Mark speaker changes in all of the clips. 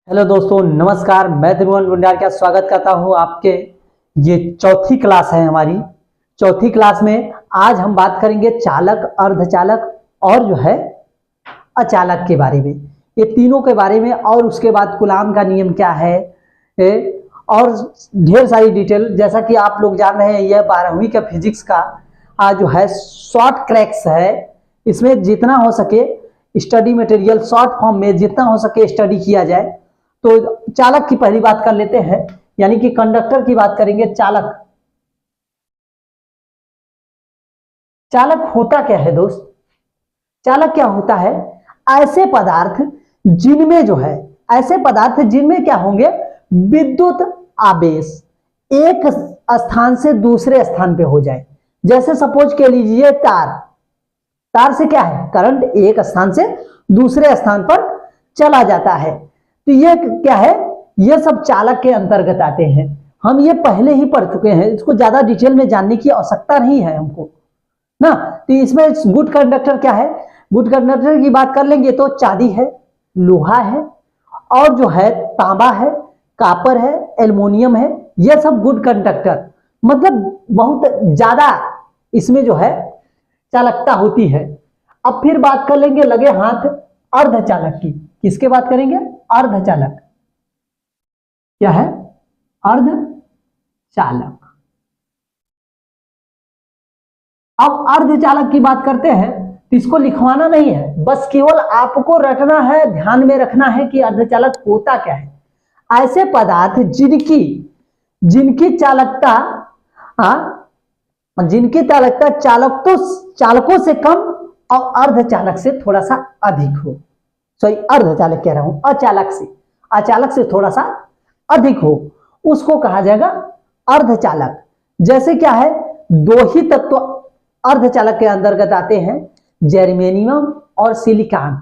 Speaker 1: Hello दोस्तों, नमस्कार। मैं त्रिभुवन भंडार का स्वागत करता हूं आपके ये चौथी क्लास है हमारी। चौथी क्लास में आज हम बात करेंगे चालक, अर्धचालक और जो है अचालक के बारे में, ये तीनों के बारे में। और उसके बाद कूलाम का नियम क्या है और ढेर सारी डिटेल। जैसा कि आप लोग जान रहे हैं, यह 12वीं का फिजिक्स का जो है शॉर्ट क्रैक्स है। इसमें जितना हो सके स्टडी मटेरियल शॉर्ट फॉर्म में जितना हो सके स्टडी किया जाए। तो चालक की पहली बात कर लेते हैं, यानी कि कंडक्टर की बात करेंगे। चालक चालक होता क्या है दोस्त? चालक क्या होता है? ऐसे पदार्थ जिनमें क्या होंगे, विद्युत आवेश एक स्थान से दूसरे स्थान पे हो जाए। जैसे सपोज के लीजिए तार से क्या है, करंट एक स्थान से दूसरे स्थान पर चला जाता है। तो ये क्या है, ये सब चालक के अंतर्गत आते हैं। हम ये पहले ही पढ़ चुके हैं, इसको ज्यादा डिटेल में जानने की आवश्यकता नहीं है हमको ना। तो इसमें गुड कंडक्टर क्या है, गुड कंडक्टर की बात कर लेंगे तो चांदी है, लोहा है और जो है तांबा है, कापर है, एल्युमिनियम है। ये सब गुड कंडक्टर, मतलब बहुत ज्यादा इसमें जो है चालकता होती है। अब फिर बात कर लेंगे लगे हाथ अर्धचालक की। किसके बात करेंगे? अर्धचालक। क्या है? अर्धचालक। अब अर्धचालक की बात करते हैं तो इसको लिखवाना नहीं है, बस केवल आपको रटना है, ध्यान में रखना है कि अर्धचालक होता क्या है। ऐसे पदार्थ जिनकी चालकता चालकों से कम और अर्धचालक से थोड़ा सा अधिक हो। सॉरी, अर्धचालक कह रहा हूं, अचालक से थोड़ा सा अधिक हो, उसको कहा जाएगा अर्धचालक। जैसे क्या है, दो ही तत्व अर्धचालक के अंतर्गत आते हैं, जर्मेनियम और सिलिकॉन।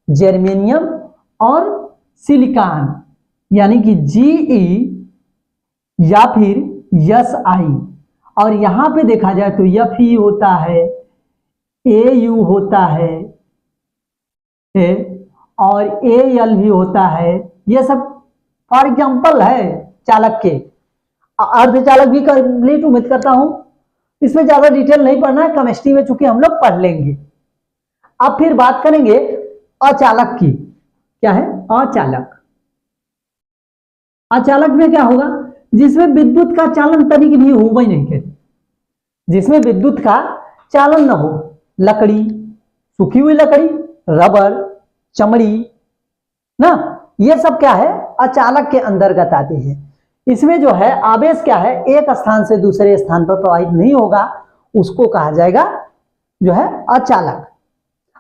Speaker 1: जर्मेनियम और सिलिकॉन यानी कि Ge या फिर Si। और यहां पे देखा जाए तो Fe होता है, Au होता है और Al भी होता है। ये सब फॉर एग्जाम्पल है चालक के। अर्धचालक भी कंप्लीट उम्मीद करता हूं, इसमें ज्यादा डिटेल नहीं पढ़ना है, केमिस्ट्री में चूंकि हम लोग पढ़ लेंगे। अब फिर बात करेंगे अचालक की। क्या है? अचालक में क्या होगा, जिसमें विद्युत का चालन तनिक भी हो ही नहीं करे, जिसमें विद्युत का चालन न हो। लकड़ी, सूखी हुई लकड़ी, रबर, चमड़ी ना, ये सब क्या है, अचालक के अंतर्गत आते हैं। इसमें जो है आवेश क्या है, एक स्थान से दूसरे स्थान पर प्रवाहित नहीं होगा, उसको कहा जाएगा जो है अचालक।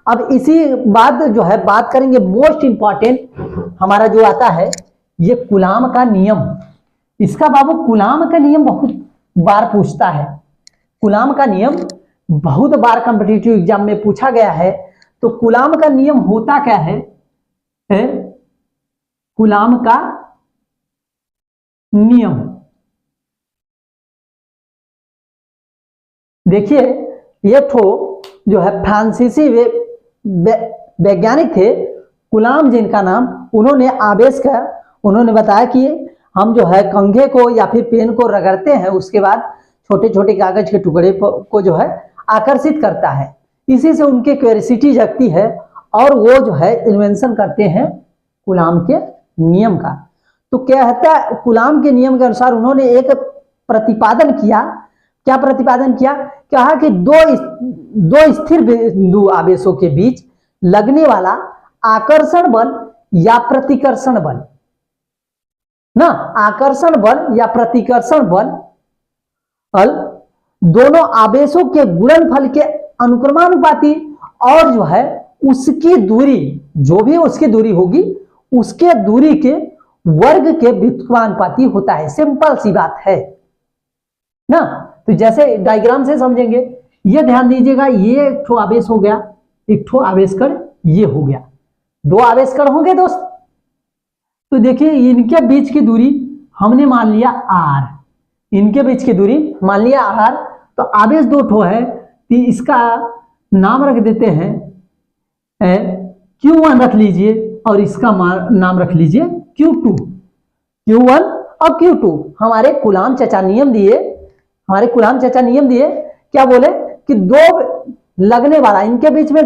Speaker 1: अब इसी बाद जो है बात करेंगे मोस्ट इंपॉर्टेंट हमारा जो आता है, ये कूलाम का नियम। इसका बाबू कूलाम का नियम बहुत बार पूछता है। कूलाम का नियम बहुत बार कॉम्पिटिटिव एग्जाम में पूछा गया है। तो कूलाम का नियम होता क्या है? कूलाम का नियम देखिए, ये जो है फ्रांसीसी वैज्ञानिक थे, कूलाम जिनका नाम, उन्होंने आवेश का उन्होंने बताया कि हम जो है कंघे को या फिर पेन को रगड़ते हैं, उसके बाद छोटे छोटे कागज के टुकड़े को जो है आकर्षित करता है। इसी से उनके क्यूरियोसिटी जगती है और वो जो है इन्वेंशन करते हैं कूलाम के नियम का। तो कहता है कूलाम के नियम के अनुसार उन्होंने एक प्रतिपादन किया। क्या प्रतिपादन किया? कहा कि दो स्थिर बिंदु आवेशों के बीच लगने वाला आकर्षण बल या प्रतिकर्षण बल ना, आकर्षण बल या प्रतिकर्षण बल दोनों आवेशों के गुणनफल के अनुक्रमानुपाती और जो है उसकी दूरी, जो भी उसकी दूरी होगी, उसके दूरी के वर्ग के व्युत्क्रमानुपाती होता है। सिंपल सी बात है ना। तो जैसे डायग्राम से समझेंगे, ये ध्यान दीजिएगा, ये एक ठो आवेश हो गया, एक ठो आवेश कण ये हो गया, दो आवेश कण होंगे दोस्त। तो देखिए इनके बीच की दूरी हमने मान लिया r, इनके बीच की दूरी मान लिया r। तो आवेश दो ठो है, तो इसका नाम रख देते हैं Q1 रख लीजिए और इसका नाम रख लीजिए Q2, Q1 और Q2। हमारे कूलाम चाचा नियम दिए, क्या बोले कि दो लगने वाला, इनके बीच में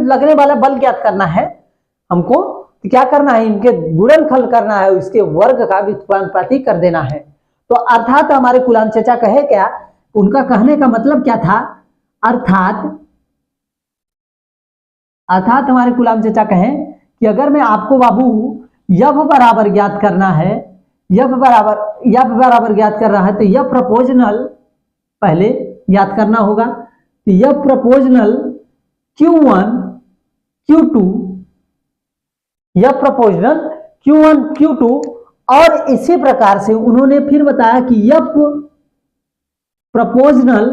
Speaker 1: लगने वाला बल ज्ञात करना है हमको। तो क्या करना है, इनके गुणनफल करना है, इसके वर्ग का व्युत्क्रमानुपाती कर देना है। तो अर्थात हमारे कूलाम चाचा कहे क्या, उनका कहने का मतलब क्या था, अर्थात हमारे कूलाम चाचा कहें कि अगर मैं आपको बाबू यफ बराबर ज्ञात करना है, यफ बराबर ज्ञात कर रहा है, तो यफ प्रोपोर्शनल पहले ज्ञात करना होगा। तो F proportional Q1 Q2, F proportional Q1 Q2, और इसी प्रकार से उन्होंने फिर बताया कि यफ प्रोपोर्शनल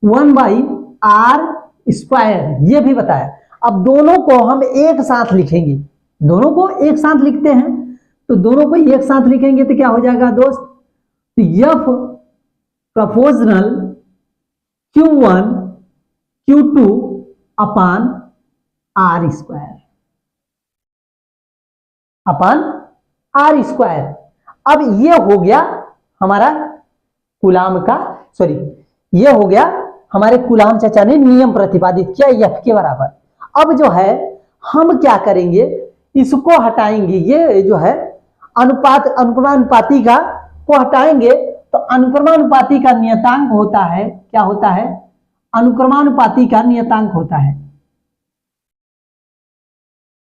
Speaker 1: 1/r², ये भी बताया। अब दोनों को हम एक साथ लिखेंगे, दोनों को एक साथ लिखते हैं, तो दोनों को एक साथ लिखेंगे तो क्या हो जाएगा दोस्त, तो यफ प्रोपोर्शनल Q1 Q2 अपान r²। अब ये हो गया हमारा कूलाम का, ये हो गया हमारे कूलाम चाचा ने नियम प्रतिपादित किया यफ के बराबर। अब जो है हम क्या करेंगे, इसको हटाएंगे, ये जो है अनुक्रमानुपाती का को हटाएंगे, तो अनुक्रमानुपाती का नियतांक होता है, क्या होता है, अनुक्रमानुपाती का नियतांक होता है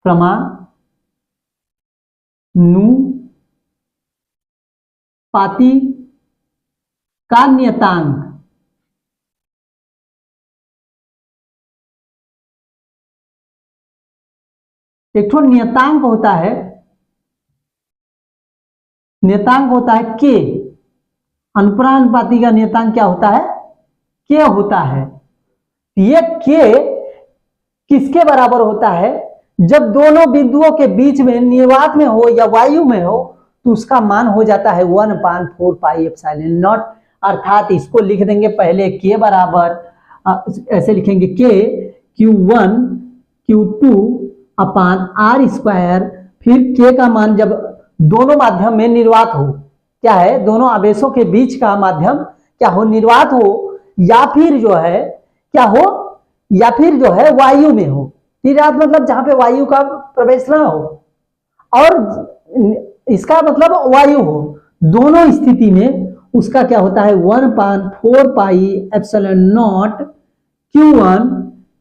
Speaker 1: क्रमानुपाती का नियतांक। एक ठो नियतांक होता है के, अनुक्रमानुपाती का नियतांक क्या होता है, के होता है। ये के किसके बराबर होता है, जब दोनों बिंदुओं के बीच में निर्वात में हो या वायु में हो, तो उसका मान हो जाता है 1/4πε0। अर्थात इसको लिख देंगे पहले के बराबर, ऐसे लिखेंगे के Q1 Q2 अपान r², फिर के का मान जब दोनों माध्यम में निर्वात हो, क्या है, दोनों आवेशों के बीच का माध्यम क्या हो, निर्वात हो, या फिर जो है क्या हो, या फिर जो है वायु में हो। निर्वात मतलब जहां पे वायु का प्रवेश ना हो, और इसका मतलब वायु हो, दोनों स्थिति में उसका क्या होता है 1/4πε0 Q1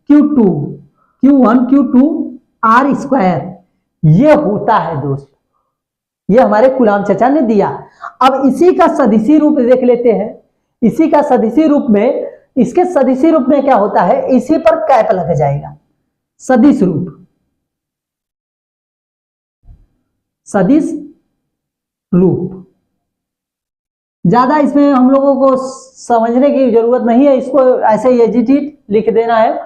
Speaker 1: Q2 r², ये होता है दोस्त। ये हमारे कूलाम चाचा ने दिया। अब इसी का सदिशी रूप देख लेते हैं। इसी का सदिशी रूप में, इसके सदिशी रूप में क्या होता है, इसी पर कैप लग जाएगा, सदिश रूप। ज्यादा इसमें हम लोगों को समझने की जरूरत नहीं है, इसको ऐसे एजिटिट लिख देना है,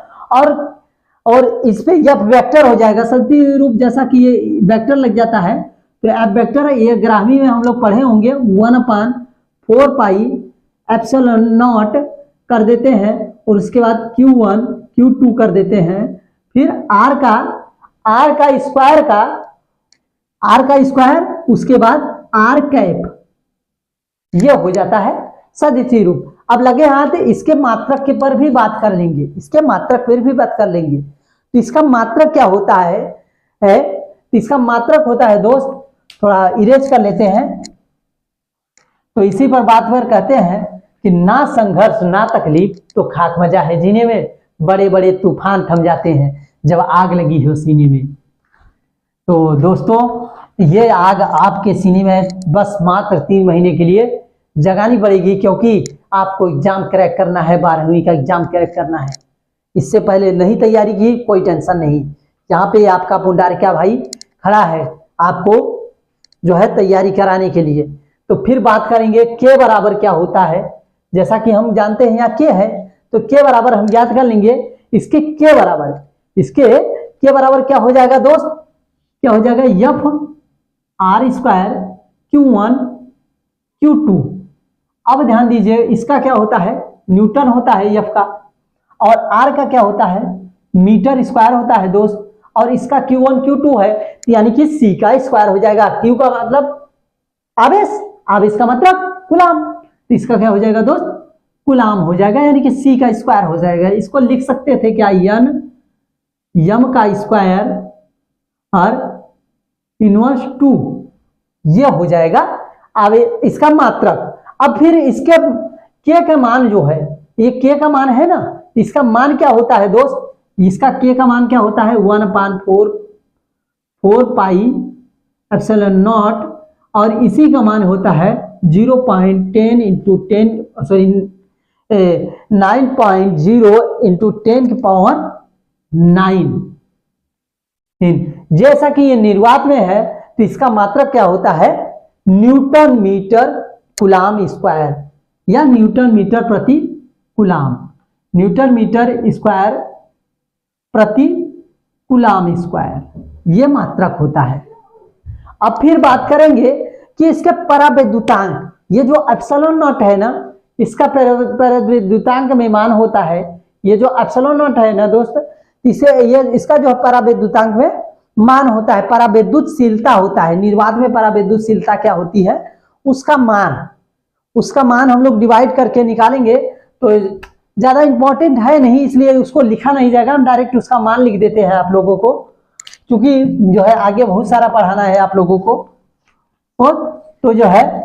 Speaker 1: और इस पे एफ वेक्टर हो जाएगा सदिश रूप, जैसा कि ये वेक्टर लग जाता है तो एफ वेक्टर, ये 11वीं में हम लोग पढ़े होंगे, 1/4πε0 कर देते हैं, और उसके बाद Q1 Q2 कर देते हैं, फिर r का स्क्वायर, उसके बाद r², ये हो जाता है सदिशी रूप। अब लगे हाथ इसके मात्रक के पर भी बात कर लेंगे, तो इसका मात्रक क्या होता है, इसका मात्रक होता है दोस्त, थोड़ा इरेज कर लेते हैं, तो इसी पर बात पर कहते हैं कि ना संघर्ष ना तकलीफ तो खाक मजा है जीने में, बड़े बड़े तूफान थम जाते हैं जब आग लगी हो सीने में। तो दोस्तों ये आग आपके सीने में बस मात्र 3 महीने के लिए जगानी पड़ेगी, क्योंकि आपको एग्जाम क्रैक करना है, 12वीं का एग्जाम क्रैक करना है। इससे पहले नहीं तैयारी की, कोई टेंशन नहीं, यहाँ पे आपका पुंडारिका भाई खड़ा है आपको जो है तैयारी कराने के लिए। तो फिर बात करेंगे के बराबर क्या होता है, जैसा कि हम जानते हैं यहाँ के है, तो के बराबर हम याद कर लेंगे, इसके के बराबर क्या हो जाएगा दोस्त, क्या हो जाएगा यफ r² Q1 Q2। अब ध्यान दीजिए, इसका क्या होता है, न्यूटन होता है यफ का, और r का क्या होता है, मीटर स्क्वायर होता है दोस्त, और इसका Q1 Q2 है, तो यानी कि C का स्क्वायर हो जाएगा। Q का मतलब आवेश, आवेश का मतलब कूलाम, तो इसका क्या हो जाएगा दोस्त, कूलाम हो जाएगा, यानी कि C का स्क्वायर हो जाएगा। इसको लिख सकते थे क्या, यम का स्क्वायर और इनवर्स 2, ये हो जाएगा आवेश, इसका मात्रक। अब फिर इसके K का मान जो है, ये K का मान है ना, इसका मान क्या होता है दोस्त, इसका K का मान क्या होता है 1/4 पाई एप्सिलॉन नॉट, और इसी का मान होता है 0.10 इंटू 10 सॉरी 9.0 इंटू 10 की पावर 9। जैसा कि ये निर्वात में है, तो इसका मात्रक क्या होता है, न्यूटन मीटर कूलाम स्क्वायर या न्यूटन मीटर प्रति कूलाम, न्यूटन मीटर स्क्वायर प्रति कूलाम स्क्वायर, ये मात्रक होता है। अब फिर बात करेंगे कि इसके परावैद्युतांक, ये जो एप्सिलॉन नॉट है ना, इसका परावैद्युतांक में मान होता है, ये जो एप्सिलॉन नॉट है ना दोस्त, इसे ये इसका जो परावैद्युतांक में मान होता है, परावैद्युतशीलता होता है। निर्वात में परावैद्युतशीलता क्या होती है, उसका मान हम लोग डिवाइड करके निकालेंगे, तो ज्यादा इंपॉर्टेंट है नहीं, इसलिए उसको लिखा नहीं जाएगा, हम डायरेक्ट उसका मान लिख देते हैं आप लोगों को, क्योंकि जो है आगे बहुत सारा पढ़ाना है आप लोगों को। और तो जो है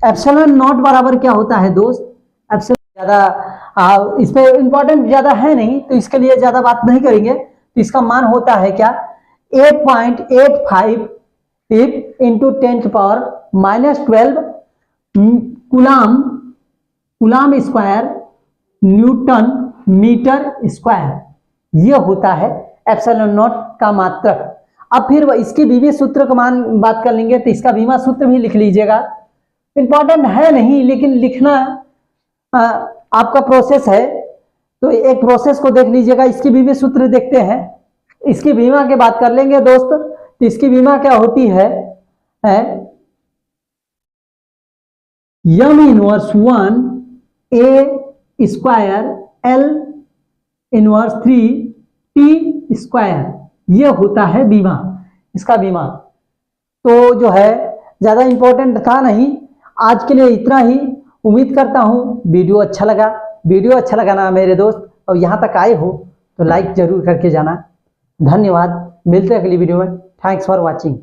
Speaker 1: एप्सिलॉन नॉट बराबर क्या होता है दोस्त, एप्सिलॉन ज्यादा इस पे इंपॉर्टेंट ज्यादा है नहीं, तो इसके लिए ज्यादा बात नहीं करेंगे। तो इसका मान होता है क्या 8.85 इंटू 10 की power -12 coulomb square newton metre square, यह होता है एप्सिलॉन नॉट का मात्रक। अब फिर इसकी बीवी सूत्र का मान बात कर लेंगे, तो इसका बीमा सूत्र भी लिख लीजिएगा, इंपॉर्टेंट है नहीं, लेकिन लिखना आपका प्रोसेस है, तो एक प्रोसेस को देख लीजिएगा। इसकी बीमा सूत्र देखते हैं, इसकी बीमा की बात कर लेंगे दोस्त, तो इसकी बीमा क्या होती है M inverse 1 A square L inverse 3 T square, ये होता है बीमा, इसका बीमा। तो जो है ज्यादा इंपॉर्टेंट था नहीं, आज के लिए इतना ही। उम्मीद करता हूं वीडियो अच्छा लगा ना मेरे दोस्त, और यहां तक आए हो तो लाइक जरूर करके जाना। धन्यवाद, मिलते हैं अगली वीडियो में। Thanks for watching.